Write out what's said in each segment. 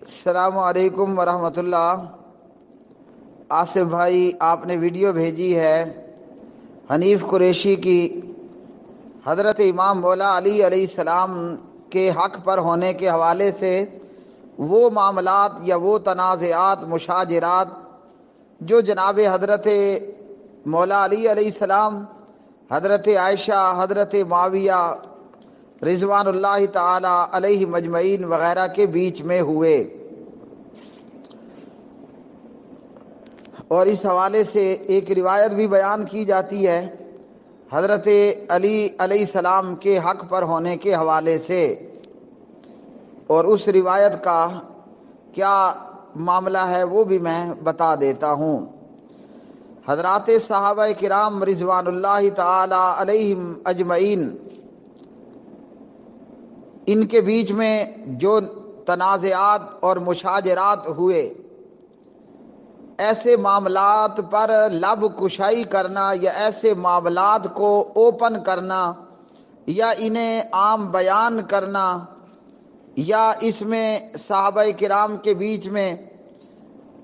السلام علیکم ورحمۃ اللہ۔ آصف بھائی، آپ نے ویڈیو بھیجی ہے حنیف قریشی کی حضرت امام مولا علی علیہ السلام کے حق پر ہونے کے حوالے سے وہ معاملات یا وہ تنازعات مشاجرات جو جناب حضرت مولا علی علیہ السلام، حضرت عائشہ، حضرت معاویہ رضوان اللہ تعالی علیہ مجمعین وغیرہ کے بیچ میں ہوئے، اور اس حوالے سے ایک روایت بھی بیان کی جاتی ہے حضرت علی علیہ السلام کے حق پر ہونے کے حوالے سے، اور اس روایت کا کیا معاملہ ہے وہ بھی میں بتا دیتا ہوں۔ حضرات صحابہ کرام رضوان اللہ تعالی علیہم اجمعین، ان کے بیچ میں جو تنازعات اور مشاجرات ہوئے، ایسے معاملات پر لب کشائی کرنا یا ایسے معاملات کو اوپن کرنا یا انہیں عام بیان کرنا یا اس میں صحابہ کرام کے بیچ میں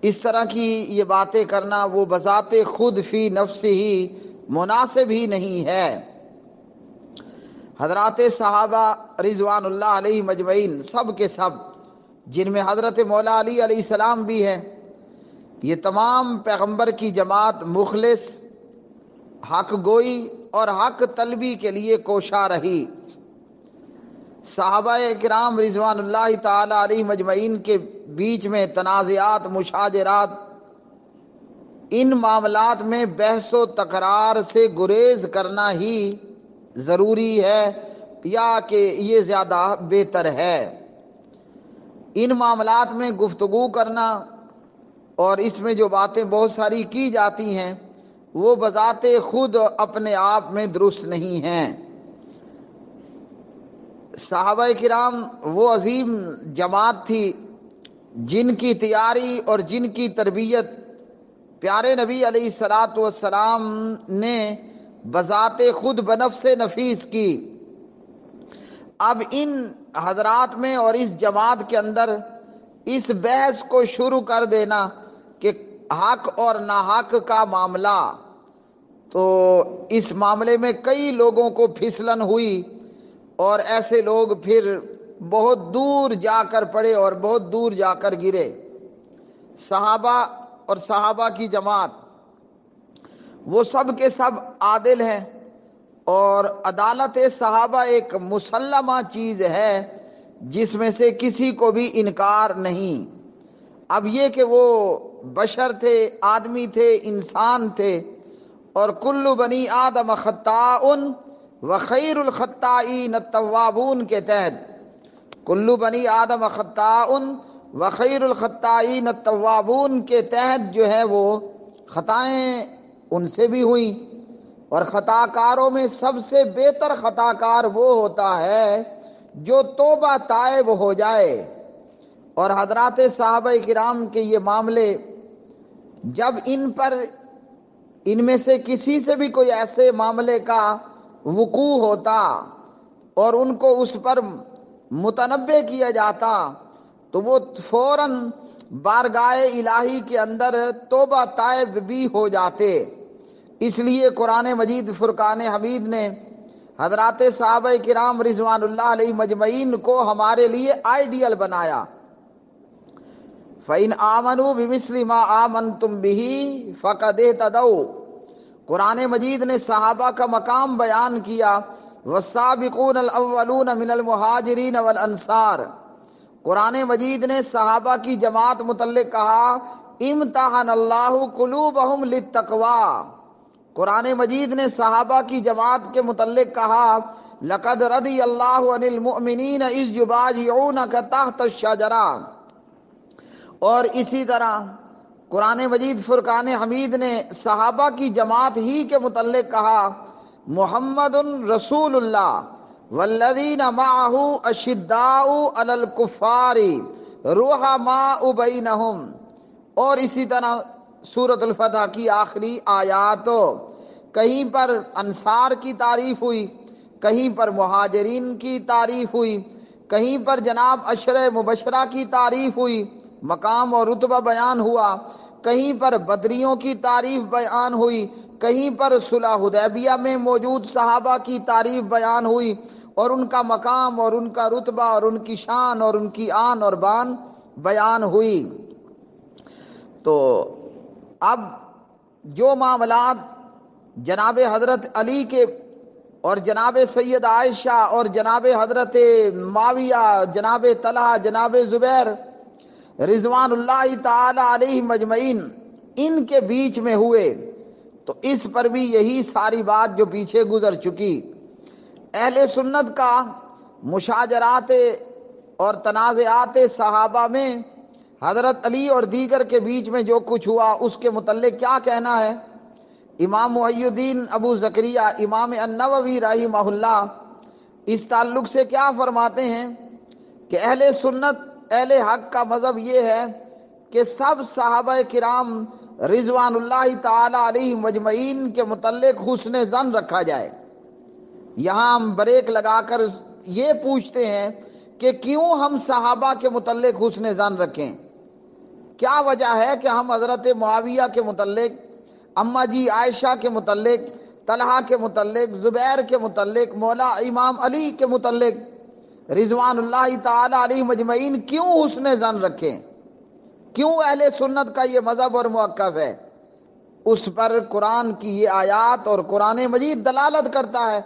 اس طرح کی یہ باتیں کرنا، وہ بذات خود فی نفس ہی مناسب ہی نہیں ہے۔ حضرات صحابہ رضوان اللہ علیہ مجمعین، سب کے سب، جن میں حضرت مولا علی علیہ السلام بھی ہیں، یہ تمام پیغمبر کی جماعت مخلص، حق گوئی اور حق طلبی کے لیے کوشاں رہی۔ صحابہ کرام رضوان اللہ تعالی علیہ مجمعین کے بیچ میں تنازعات مشاجرات، ان معاملات میں بحث و تکرار سے گریز کرنا ہی ضروری ہے یا کہ یہ زیادہ بہتر ہے۔ ان معاملات میں گفتگو کرنا اور اس میں جو باتیں بہت ساری کی جاتی ہیں وہ بذات خود اپنے آپ میں درست نہیں ہیں۔ صحابہ کرام وہ عظیم جماعت تھی جن کی تیاری اور جن کی تربیت پیارے نبی علیہ الصلاۃ والسلام نے بذات خود بنفس نفیس کی۔ اب ان حضرات میں اور اس جماعت کے اندر اس بحث کو شروع کر دینا کہ حق اور ناحق کا معاملہ، تو اس معاملے میں کئی لوگوں کو پھسلن ہوئی اور ایسے لوگ پھر بہت دور جا کر پڑے اور بہت دور جا کر گرے۔ صحابہ اور صحابہ کی جماعت وہ سب کے سب عادل ہیں، اور عدالت صحابہ ایک مسلمہ چیز ہے جس میں سے کسی کو بھی انکار نہیں۔ اب یہ کہ وہ بشر تھے، آدمی تھے، انسان تھے، اور کل بنی آدم خطاء وخیر الخطائین التوابون کے تحت، کل بنی آدم خطاء وخیر الخطائین التوابون کے تحت جو ہے وہ خطائیں ان سے بھی ہوئیں، اور خطا کاروں میں سب سے بہتر خطا کار وہ ہوتا ہے جو توبہ تائب ہو جائے۔ اور حضرات صحابہ کرام کے یہ معاملے جب ان میں سے کسی سے بھی کوئی ایسے معاملے کا وقوع ہوتا اور ان کو اس پر متنبہ کیا جاتا تو وہ فوراً بارگاہ الہی کے اندر توبہ تائب بھی ہو جاتے۔ اس لیے قرآن مجید فرقان حمید نے حضرات صحابہ کرام رضوان اللہ علیہ مجمعین کو ہمارے لیے آئیڈیل بنایا۔ فَإِنْ آمَنُوا بِمِثْلِ مَا آمَنْتُمْ بِهِ فَقَدْ اهْتَدَوْا۔ قرآن مجید نے صحابہ کا مقام بیان کیا، وَالسَّابِقُونَ الْأَوَّلُونَ مِنَ الْمُهَاجِرِينَ وَالْأَنصَارِ۔ قرآن مجید نے صحابہ کی جماعت متعلق کہا، امتحن اللہ قلوبہم للتقوی۔ قرآن مجید نے صحابہ کی جماعت کے متعلق کہا، لقد رضی اللہ عن المؤمنین اذ یبایعونک تحت الشجرہ۔ اور اسی طرح قرآن مجید فرقان حمید نے صحابہ کی جماعت ہی کے متعلق کہا، محمد رسول اللہ والذین معہ اشداء علی الکفار رحماء بینہم۔ اور اسی طرح سورۃ الفتح کی آخری آیات، کہیں پر انصار کی تعریف ہوئی، کہیں پر مہاجرین کی تعریف ہوئی، کہیں پر جناب عشرہ مبشرہ کی تعریف ہوئی، مقام اور رتبہ بیان ہوا، کہیں پر بدریوں کی تعریف بیان ہوئی، کہیں پر صلح حدیبیہ میں موجود صحابہ کی تعریف بیان ہوئی اور ان کا مقام اور ان کا رتبہ اور ان کی شان اور ان کی آن اور بان بیان ہوئی۔ تو اب جو معاملات جناب حضرت علی کے اور جناب سید عائشہ اور جناب حضرت معاویہ، جناب طلحہ، جناب زبیر رضوان اللہ تعالی علیہ مجمعین ان کے بیچ میں ہوئے، تو اس پر بھی یہی ساری بات جو پیچھے گزر چکی۔ اہل سنت کا مشاجرات اور تنازعات صحابہ میں حضرت علی اور دیگر کے بیچ میں جو کچھ ہوا اس کے متعلق کیا کہنا ہے؟ امام محی الدین ابو زکریا امام النووی رحمہ اللہ اس تعلق سے کیا فرماتے ہیں کہ اہل سنت اہل حق کا مذہب یہ ہے کہ سب صحابہ کرام رضوان اللہ تعالی علیہ مجمعین کے متعلق حسن ظن رکھا جائے۔ یہاں ہم بریک لگا کر یہ پوچھتے ہیں کہ کیوں ہم صحابہ کے متعلق حسن ظن رکھیں؟ کیا وجہ ہے کہ ہم حضرت معاویہ کے متعلق، اماں جی عائشہ کے متعلق، طلحہ کے متعلق، زبیر کے متعلق، مولا امام علی کے متعلق رضوان اللہ تعالی علیہ مجمعین کیوں حسن ظن رکھیں؟ کیوں اہل سنت کا یہ مذہب اور موقف ہے؟ اس پر قرآن کی یہ آیات اور قرآن مجید دلالت کرتا ہے،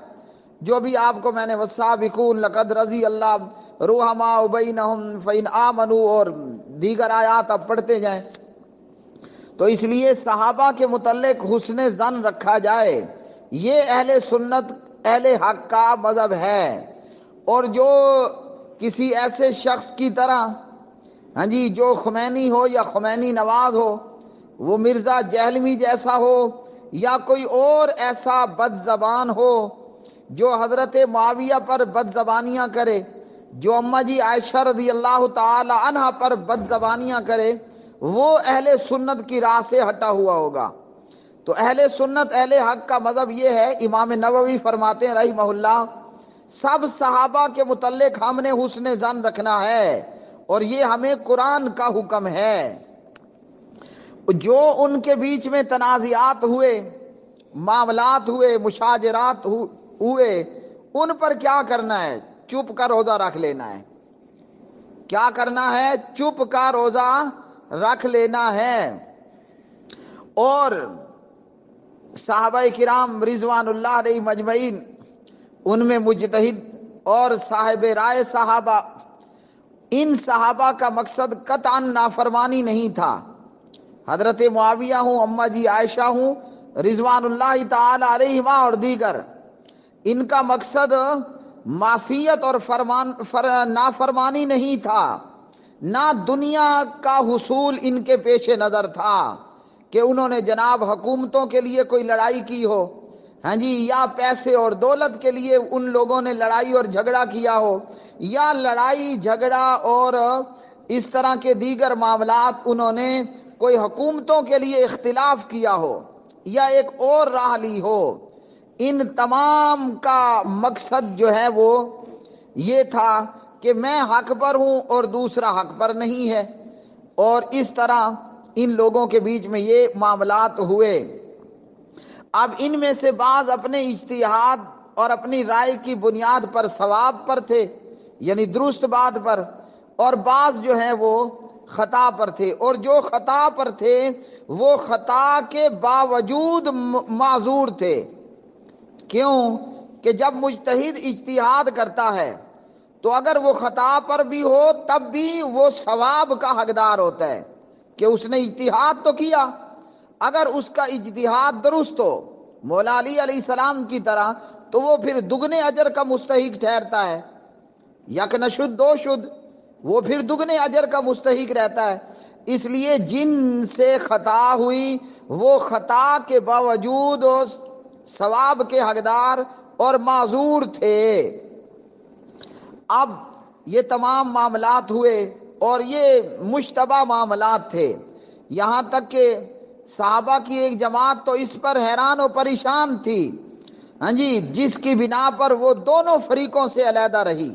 جو بھی آپ کو میں نے والسابقون لقد رضی اللہ رحماء بینہم فإن آمنوا اور دیگر آیات اب پڑھتے جائیں۔ تو اس لیے صحابہ کے متعلق حسن ظن رکھا جائے، یہ اہل سنت اہل حق کا مذہب ہے۔ اور جو کسی ایسے شخص کی طرح جی جو خمینی ہو یا خمینی نواز ہو، وہ مرزا جہلمی جیسا ہو یا کوئی اور ایسا بد زبان ہو جو حضرت معاویہ پر بد زبانیاں کرے، جو اماں جی عائشہ رضی اللہ تعالی عنہ پر بد زبانیاں کرے، وہ اہل سنت کی راہ سے ہٹا ہوا ہوگا۔ تو اہل سنت اہل حق کا مذہب یہ ہے، امام نووی فرماتے ہیں رحمہ اللہ، سب صحابہ کے متعلق ہم نے حسن ظن رکھنا ہے اور یہ ہمیں قرآن کا حکم ہے۔ جو ان کے بیچ میں تنازعات ہوئے، معاملات ہوئے، مشاجرات ہوئے، ان پر کیا کرنا ہے؟ چپ کا روزہ رکھ لینا ہے۔ کیا کرنا ہے؟ چپ کا روزہ رکھ لینا ہے۔ اور صحابہ کرام رضوان اللہ علیہ مجمعین، ان میں مجتہد اور صاحب رائے صحابہ، ان صحابہ کا مقصد قطعاً نافرمانی نہیں تھا۔ حضرت معاویہ ہوں، اماں جی عائشہ ہوں رضوان اللہ تعالی علیہما اور دیگر، ان کا مقصد معصیت اور نافرمانی نہیں تھا، نہ دنیا کا حصول ان کے پیش نظر تھا کہ انہوں نے جناب حکومتوں کے لیے کوئی لڑائی کی ہو، ہاں جی، یا پیسے اور دولت کے لیے ان لوگوں نے لڑائی اور جھگڑا کیا ہو، یا لڑائی جھگڑا اور اس طرح کے دیگر معاملات انہوں نے کوئی حکومتوں کے لیے اختلاف کیا ہو یا ایک اور راہ لی ہو۔ ان تمام کا مقصد جو ہے وہ یہ تھا کہ میں حق پر ہوں اور دوسرا حق پر نہیں ہے، اور اس طرح ان لوگوں کے بیچ میں یہ معاملات ہوئے۔ اب ان میں سے بعض اپنے اجتہاد اور اپنی رائے کی بنیاد پر صواب پر تھے، یعنی درست بات پر، اور بعض جو ہیں وہ خطا پر تھے، اور جو خطا پر تھے وہ خطا کے باوجود معذور تھے۔ کیوں کہ جب مجتہد اجتہاد کرتا ہے تو اگر وہ خطا پر بھی ہو تب بھی وہ ثواب کا حقدار ہوتا ہے کہ اس نے اجتہاد تو کیا۔ اگر اس کا اجتہاد درست ہو مولا علی علیہ السلام کی طرح تو وہ پھر دگنے اجر کا مستحق ٹھہرتا ہے، یک نشد دو شد، وہ پھر دگنے اجر کا مستحق رہتا ہے۔ اس لیے جن سے خطا ہوئی وہ خطا کے باوجود ثواب کے حقدار اور معذور تھے۔ اب یہ تمام معاملات ہوئے اور یہ مشتبہ معاملات تھے، یہاں تک کہ صحابہ کی ایک جماعت تو اس پر حیران و پریشان تھی، ہاں جی، جس کی بنا پر وہ دونوں فریقوں سے علیحدہ رہی۔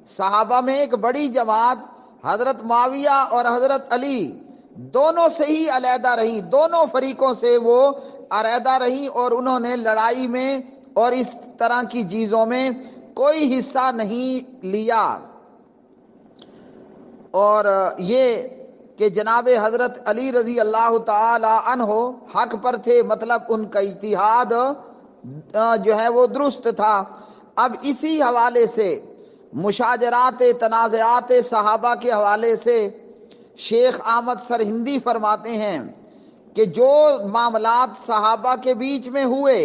صحابہ میں ایک بڑی جماعت حضرت معاویہ اور حضرت علی دونوں سے ہی علیحدہ رہی، دونوں فریقوں سے وہ علیحدہ رہی، اور انہوں نے لڑائی میں اور اس طرح کی چیزوں میں کوئی حصہ نہیں لیا۔ اور یہ کہ جناب حضرت علی رضی اللہ تعالی عنہ حق پر تھے، مطلب ان کا اجتہاد جو ہے وہ درست تھا۔ اب اسی حوالے سے مشاجرات تنازعات صحابہ کے حوالے سے شیخ احمد سرہندی فرماتے ہیں کہ جو معاملات صحابہ کے بیچ میں ہوئے،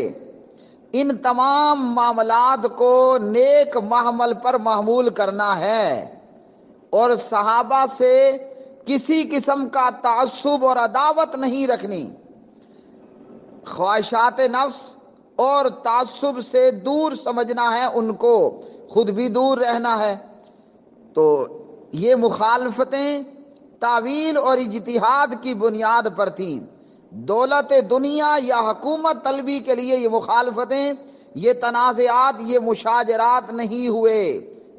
ان تمام معاملات کو نیک محمل پر محمول کرنا ہے، اور صحابہ سے کسی قسم کا تعصب اور عداوت نہیں رکھنی، خواہشات نفس اور تعصب سے دور سمجھنا ہے ان کو، خود بھی دور رہنا ہے۔ تو یہ مخالفتیں تعویل اور اجتہاد کی بنیاد پر تھیں، دولت دنیا یا حکومت طلبی کے لیے یہ مخالفتیں، یہ تنازعات، یہ مشاجرات نہیں ہوئے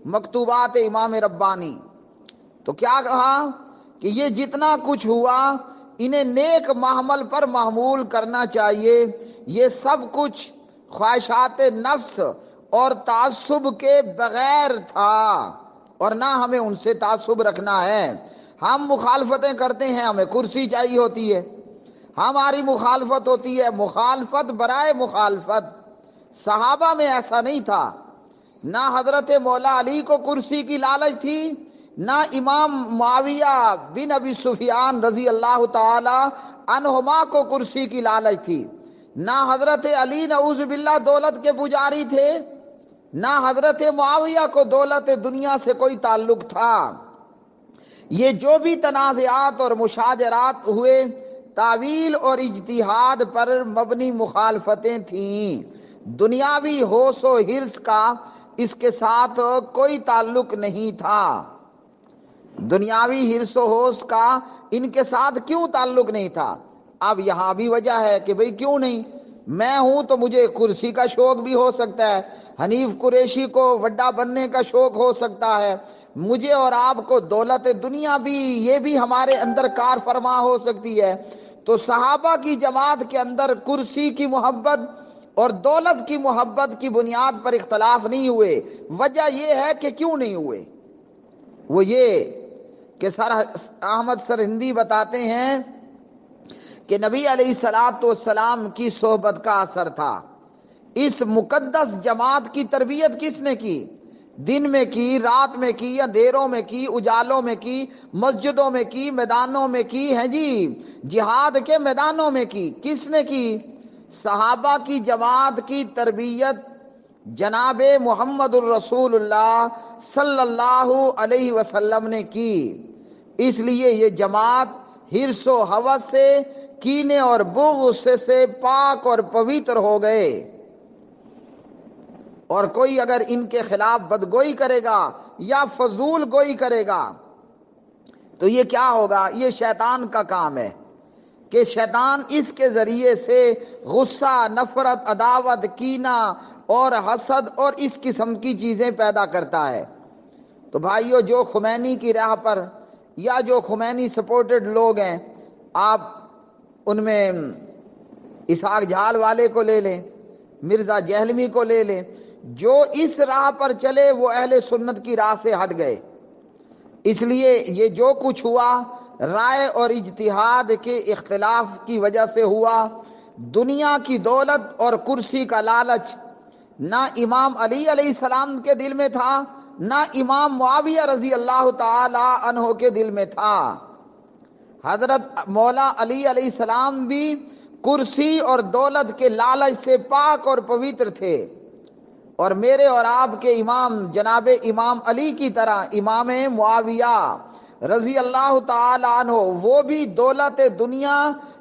مکتوبات امام ربانی۔ تو کیا کہا کہ یہ جتنا کچھ ہوا انہیں نیک محمل پر محمول کرنا چاہیے، یہ سب کچھ خواہشات نفس اور تعصب کے بغیر تھا، اور نہ ہمیں ان سے تعصب رکھنا ہے۔ ہم مخالفتیں کرتے ہیں، ہمیں کرسی چاہیے ہوتی ہے، ہماری مخالفت ہوتی ہے، مخالفت برائے مخالفت۔ صحابہ میں ایسا نہیں تھا، نہ حضرت مولا علی کو کرسی کی لالچ تھی، نہ امام معاویہ بن ابی سفیان رضی اللہ تعالی عنہما کو کرسی کی لالچ تھی، نہ حضرت علی نعوذ باللہ دولت کے پجاری تھے، نہ حضرت معاویہ کو دولت دنیا سے کوئی تعلق تھا۔ یہ جو بھی تنازعات اور مشاجرات ہوئے تعویل اور اجتہاد پر مبنی مخالفتیں تھیں، دنیاوی ہوش و حرص کا اس کے ساتھ کوئی تعلق نہیں تھا۔ دنیاوی حرص و ہوش کا ان کے ساتھ کیوں تعلق نہیں تھا؟ اب یہاں بھی وجہ ہے کہ بھئی کیوں نہیں، میں ہوں تو مجھے کرسی کا شوق بھی ہو سکتا ہے، حنیف قریشی کو وڈا بننے کا شوق ہو سکتا ہے، مجھے اور آپ کو دولت دنیا بھی، یہ بھی ہمارے اندر کار فرما ہو سکتی ہے۔ تو صحابہ کی جماعت کے اندر کرسی کی محبت اور دولت کی محبت کی بنیاد پر اختلاف نہیں ہوئے۔ وجہ یہ ہے کہ کیوں نہیں ہوئے، وہ یہ کہ سر احمد سرہندی بتاتے ہیں کہ نبی علیہ الصلوۃ والسلام کی صحبت کا اثر تھا۔ اس مقدس جماعت کی تربیت کس نے کی؟ دن میں کی، رات میں کی، اندھیروں میں کی، اجالوں میں کی، مسجدوں میں کی، میدانوں میں کی، ہے جی جہاد کے میدانوں میں کی۔ کس نے کی؟ صحابہ کی جماعت کی تربیت جناب محمد الرسول اللہ صلی اللہ علیہ وسلم نے کی۔ اس لیے یہ جماعت حرص و ہوس سے، کینے اور بغض سے پاک اور پویتر ہو گئے، اور کوئی اگر ان کے خلاف بدگوئی کرے گا یا فضول گوئی کرے گا تو یہ کیا ہوگا؟ یہ شیطان کا کام ہے کہ شیطان اس کے ذریعے سے غصہ، نفرت، عداوت، کینہ اور حسد اور اس قسم کی چیزیں پیدا کرتا ہے۔ تو بھائیو، جو خمینی کی راہ پر یا جو خمینی سپورٹڈ لوگ ہیں، آپ ان میں اسحاق جھال والے کو لے لیں، مرزا جہلمی کو لے لیں، جو اس راہ پر چلے وہ اہل سنت کی راہ سے ہٹ گئے۔ اس لیے یہ جو کچھ ہوا رائے اور اجتہاد کے اختلاف کی وجہ سے ہوا۔ دنیا کی دولت اور کرسی کا لالچ نہ امام علی علیہ السلام کے دل میں تھا، نہ امام معاویہ رضی اللہ تعالی عنہ کے دل میں تھا۔ حضرت مولا علی علیہ السلام بھی کرسی اور دولت کے لالچ سے پاک اور پویتر تھے، اور میرے اور آپ کے امام جناب امام علی کی طرح امام معاویہ رضی اللہ تعالی عنہ وہ بھی دولت دنیا،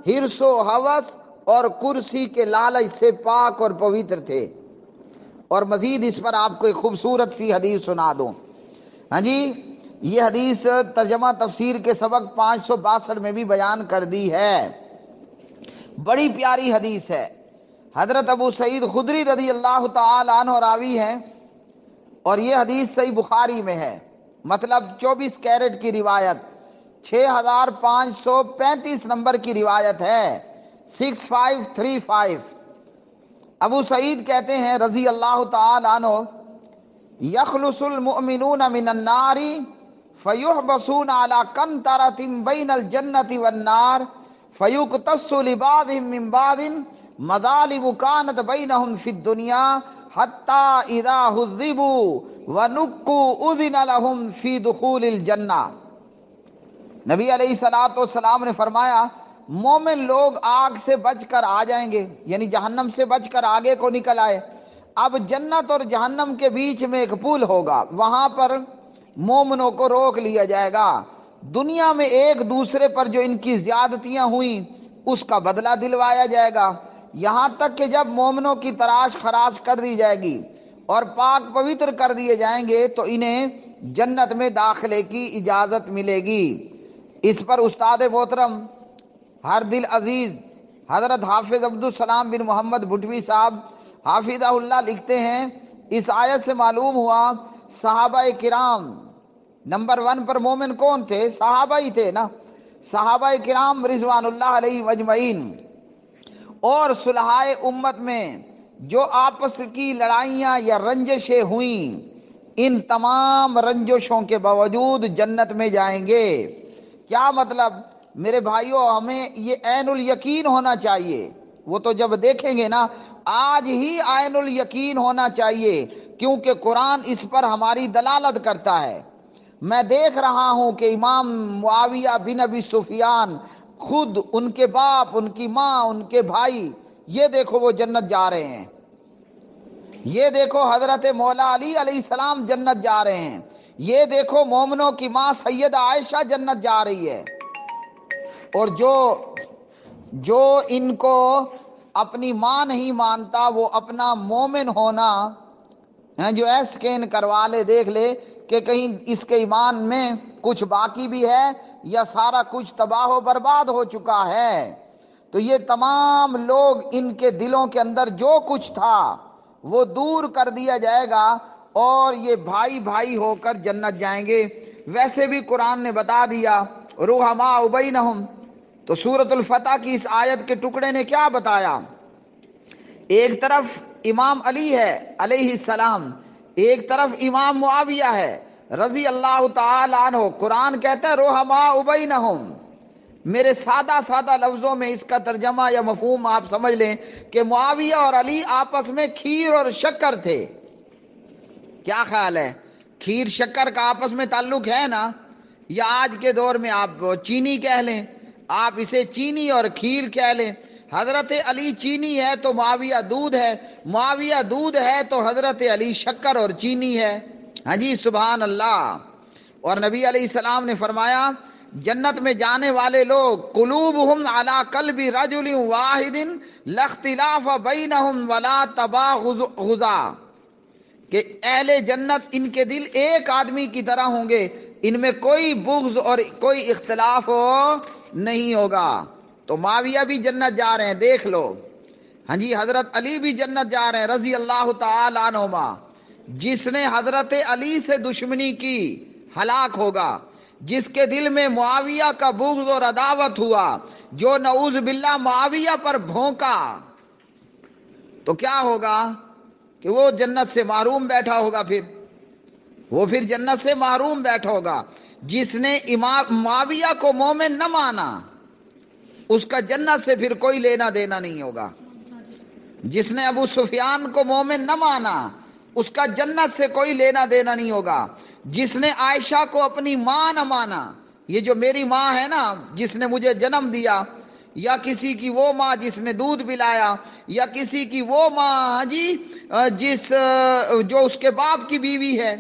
حرص و ہوس اور کرسی کے لالچ سے پاک اور پویتر تھے۔ اور مزید اس پر آپ کو ایک خوبصورت سی حدیث سنا دوں۔ ہاں جی، یہ حدیث ترجمہ تفسیر کے سبق 562 میں بھی بیان کر دی ہے، بڑی پیاری حدیث ہے۔ حضرت ابو سعید خدری رضی اللہ تعالی عنہ راوی ہیں، اور یہ حدیث صحیح بخاری میں ہے، مطلب 24 کیرٹ کی روایت، 6535 نمبر کی روایت ہے، 6535۔ ابو سعید کہتے ہیں رضی اللہ تعالی عنہ، یخلص المؤمنون من النار فیحبسون علی قنطرۃ بین الجنۃ والنار فیقتص لبعضهم من بعض مظالم كانت بینہم فی الدنیا حتی اذا حذبوا ونقوا اذن لهم فی دخول الجنہ۔ نبی علیہ الصلوۃ والسلام نے فرمایا مومن لوگ آگ سے بچ کر آ جائیں گے، یعنی جہنم سے بچ کر آگے کو نکل آئے۔ اب جنت اور جہنم کے بیچ میں ایک پل ہوگا، وہاں پر مومنوں کو روک لیا جائے گا، دنیا میں ایک دوسرے پر جو ان کی زیادتیاں ہوئیں اس کا بدلہ دلوایا جائے گا، یہاں تک کہ جب مومنوں کی تراش خراش کر دی جائے گی اور پاک پوتر کر دیے جائیں گے تو انہیں جنت میں داخلے کی اجازت ملے گی۔ اس پر استاد محترم ہر دل عزیز حضرت حافظ عبدالسلام بن محمد بھٹوی صاحب حافظہ اللہ لکھتے ہیں، اس آیت سے معلوم ہوا صحابہ کرام نمبر 1 پر مومن کون تھے؟ صحابہ ہی تھے نا، صحابہ کرام رضوان اللہ علیہ اجمعین۔ اور صلحائے امت میں جو آپس کی لڑائیاں یا رنجشیں ہوئیں، ان تمام رنجشوں کے باوجود جنت میں جائیں گے۔ کیا مطلب میرے بھائیوں؟ ہمیں یہ عین الیقین ہونا چاہیے، وہ تو جب دیکھیں گے نا، آج ہی عین الیقین ہونا چاہیے، کیونکہ قرآن اس پر ہماری دلالت کرتا ہے۔ میں دیکھ رہا ہوں کہ امام معاویہ بن ابی سفیان خود، ان کے باپ، ان کی ماں، ان کے بھائی، یہ دیکھو وہ جنت جا رہے ہیں، یہ دیکھو حضرت مولا علی علیہ السلام جنت جا رہے ہیں، یہ دیکھو مومنوں کی ماں سیدہ عائشہ جنت جا رہی ہے۔ اور جو ان کو اپنی ماں نہیں مانتا وہ اپنا مومن ہونا جو اسکین کروا لے، دیکھ لے کہ کہیں اس کے ایمان میں کچھ باقی بھی ہے یا سارا کچھ تباہ و برباد ہو چکا ہے۔ تو یہ تمام لوگ، ان کے دلوں کے اندر جو کچھ تھا وہ دور کر دیا جائے گا اور یہ بھائی بھائی ہو کر جنت جائیں گے۔ ویسے بھی قرآن نے بتا دیا رحماء بینہم، تو سورۃ الفتح کی اس آیت کے ٹکڑے نے کیا بتایا؟ ایک طرف امام علی ہے علیہ السلام، ایک طرف امام معاویہ ہے رضی اللہ تعالی عنہ۔ قرآن کہتا ہے رحماء بینہم۔ میرے سادہ سادہ لفظوں میں اس کا ترجمہ یا مفہوم آپ سمجھ لیں کہ معاویہ اور علی آپس میں کھیر اور شکر تھے۔ کیا خیال ہے؟ کھیر شکر کا آپس میں تعلق ہے نا؟ یا آج کے دور میں آپ چینی کہہ لیں، آپ اسے چینی اور کھیر کہہ لیں۔ حضرت علی چینی ہے تو معاویہ دودھ ہے، معاویہ دودھ ہے تو حضرت علی شکر اور چینی ہے۔ ہاں جی، سبحان اللہ۔ اور نبی علیہ السلام نے فرمایا جنت میں جانے والے لوگ قلوبہم علی قلب رجل واحد لا اختلاف بینہم ولا تباغضا، کہ اہل جنت ان کے دل ایک آدمی کی طرح ہوں گے، ان میں کوئی بغض اور کوئی اختلاف نہیں ہوگا۔ تو معاویہ بھی جنت جا رہے ہیں، دیکھ لو۔ ہاں جی، حضرت علی بھی جنت جا رہے ہیں رضی اللہ تعالی عنہما۔ جس نے حضرت علی سے دشمنی کی ہلاک ہوگا، جس کے دل میں معاویہ کا بغض اور عداوت ہوا، جو نعوذ باللہ معاویہ پر بھونکا، تو کیا ہوگا کہ وہ جنت سے محروم بیٹھا ہوگا، وہ پھر جنت سے محروم بیٹھا ہوگا۔ جس نے امام معاویہ کو مومن نہ مانا، اس کا جنت سے پھر کوئی لینا دینا نہیں ہوگا۔ جس نے ابو سفیان کو مومن نہ مانا، اس کا جنت سے کوئی لینا دینا نہیں ہوگا۔ جس نے عائشہ کو اپنی ماں نہ مانا، یہ جو میری ماں ہے نا جس نے مجھے جنم دیا، یا کسی کی وہ ماں جس نے دودھ پلایا، یا کسی کی وہ ماں جو اس کے باپ کی بیوی ہے،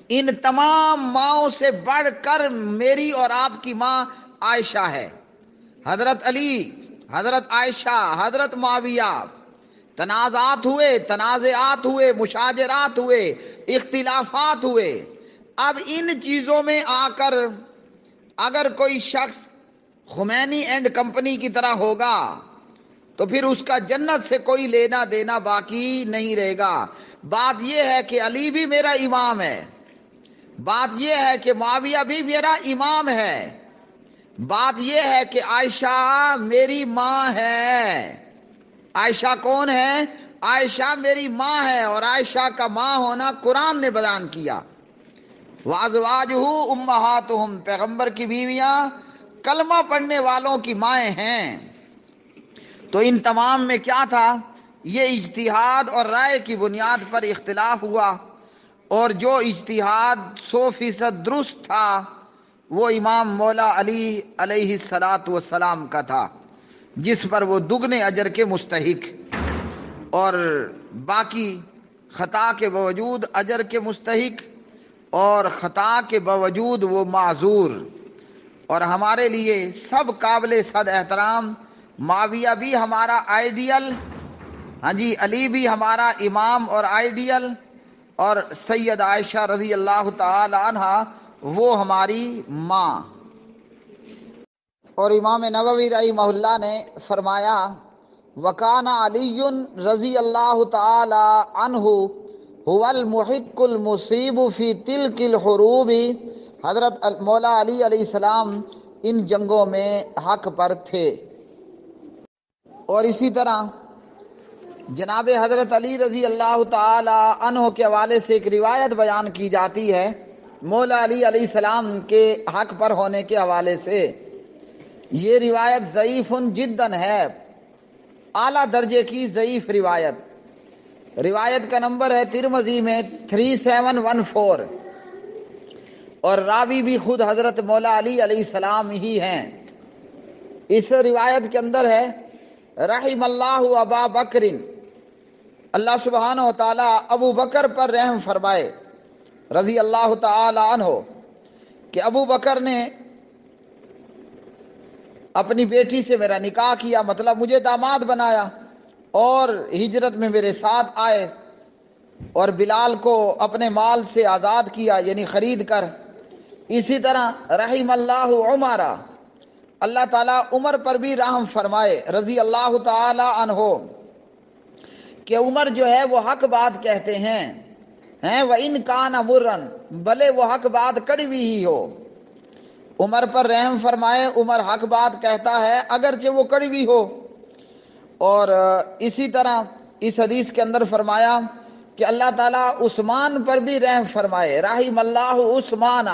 ان تمام ماؤں سے بڑھ کر میری اور آپ کی ماں عائشہ ہے۔ حضرت علی، حضرت عائشہ، حضرت معاویہ، تنازعات ہوئے، تنازعات ہوئے، مشاجرات ہوئے، اختلافات ہوئے۔ اب ان چیزوں میں آ کر اگر کوئی شخص خمینی اینڈ کمپنی کی طرح ہوگا تو پھر اس کا جنت سے کوئی لینا دینا باقی نہیں رہے گا۔ بات یہ ہے کہ علی بھی میرا امام ہے، بات یہ ہے کہ معاویہ بھی میرا امام ہے، بات یہ ہے کہ عائشہ میری ماں ہے۔ عائشہ کون ہے؟ عائشہ میری ماں ہے، اور عائشہ کا ماں ہونا قرآن نے بیان کیا۔ وازواجہ امہاتہم، پیغمبر کی بیویاں کلمہ پڑھنے والوں کی مائیں ہیں۔ تو ان تمام میں کیا تھا؟ یہ اجتہاد اور رائے کی بنیاد پر اختلاف ہوا، اور جو اجتہاد 100% درست تھا وہ امام مولا علی علیہ الصلاۃ والسلام کا تھا، جس پر وہ دگنے اجر کے مستحق، اور باقی خطا کے باوجود اجر کے مستحق، اور خطا کے باوجود وہ معذور۔ اور ہمارے لیے سب قابل صد احترام، معاویہ بھی ہمارا آئیڈیل، ہاں جی، علی بھی ہمارا امام اور آئیڈیل، اور سید عائشہ رضی اللہ تعالی عنہا وہ ہماری ماں۔ اور امام نووی رحمہ اللہ نے فرمایا وَكَانَ عَلِيٌّ رضی اللہ تعالی عنہ هو المحق المصیب فی تلک الحروب، حضرت مولا علی علیہ السلام ان جنگوں میں حق پر تھے۔ اور اسی طرح جناب حضرت علی رضی اللہ تعالی عنہ کے حوالے سے ایک روایت بیان کی جاتی ہے مولا علی علیہ السلام کے حق پر ہونے کے حوالے سے۔ یہ روایت ضعیف جداً ہے، اعلیٰ درجے کی ضعیف روایت۔ روایت کا نمبر ہے ترمذی میں 3714، اور راوی بھی خود حضرت مولا علی علیہ السلام ہی ہیں۔ اس روایت کے اندر ہے رحم اللہ ابا بکر، اللہ سبحانہ و تعالیٰ ابو بکر پر رحم فرمائے رضی اللہ تعالی عنہ، کہ ابو بکر نے اپنی بیٹی سے میرا نکاح کیا، مطلب مجھے داماد بنایا، اور ہجرت میں میرے ساتھ آئے، اور بلال کو اپنے مال سے آزاد کیا، یعنی خرید کر۔ اسی طرح رحم اللہ عمر، اللہ تعالیٰ عمر پر بھی رحم فرمائے رضی اللہ تعالی عنہ، کہ عمر جو ہے وہ حق بات کہتے ہیں وَإِنْ كَانَ مُرًّا، بھلے وہ حق بات کڑوی ہی ہو۔ عمر پر رحم فرمائے، عمر حق بات کہتا ہے اگرچہ وہ کڑوی ہو۔ اور اسی طرح اس حدیث کے اندر فرمایا کہ اللہ تعالیٰ عثمان پر بھی رحم فرمائے، رحم اللہ عثمان،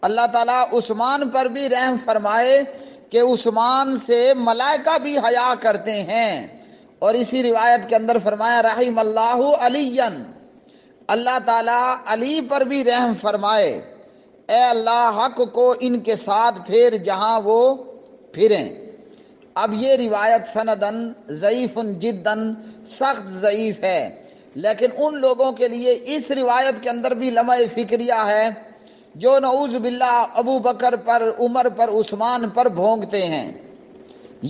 اللہ تعالیٰ عثمان پر بھی رحم فرمائے کہ عثمان سے ملائکہ بھی حیا کرتے ہیں۔ اور اسی روایت کے اندر فرمایا رحم اللہ علی، اللہ تعالیٰ علی پر بھی رحم فرمائے، اے اللہ حق کو ان کے ساتھ پھیر جہاں وہ پھریں۔ اب یہ روایت سندن ضعیف جداً، سخت ضعیف ہے، لیکن ان لوگوں کے لیے اس روایت کے اندر بھی لمحہ فکریہ ہے جو نعوذ باللہ ابو بکر پر، عمر پر، عثمان پر بھونکتے ہیں۔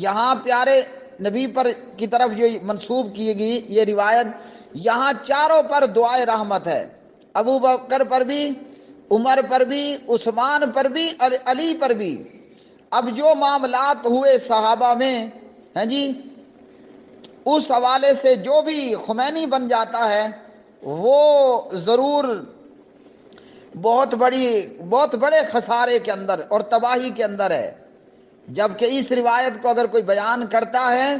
یہاں پیارے نبی پر کی طرف جو منسوب کی گئی یہ روایت، یہاں چاروں پر دعائے رحمت ہے، ابو بکر پر بھی، عمر پر بھی، عثمان پر بھی، اور علی پر بھی۔ اب جو معاملات ہوئے صحابہ میں ہیں جی، اس حوالے سے جو بھی خمینی بن جاتا ہے وہ ضرور بہت بڑے خسارے کے اندر اور تباہی کے اندر ہے۔ جبکہ اس روایت کو اگر کوئی بیان کرتا ہے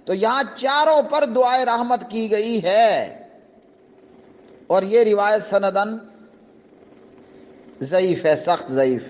تو یہاں چاروں پر دعائے رحمت کی گئی ہے، اور یہ روایت سندن ضعیف ہے، سخت ضعیف۔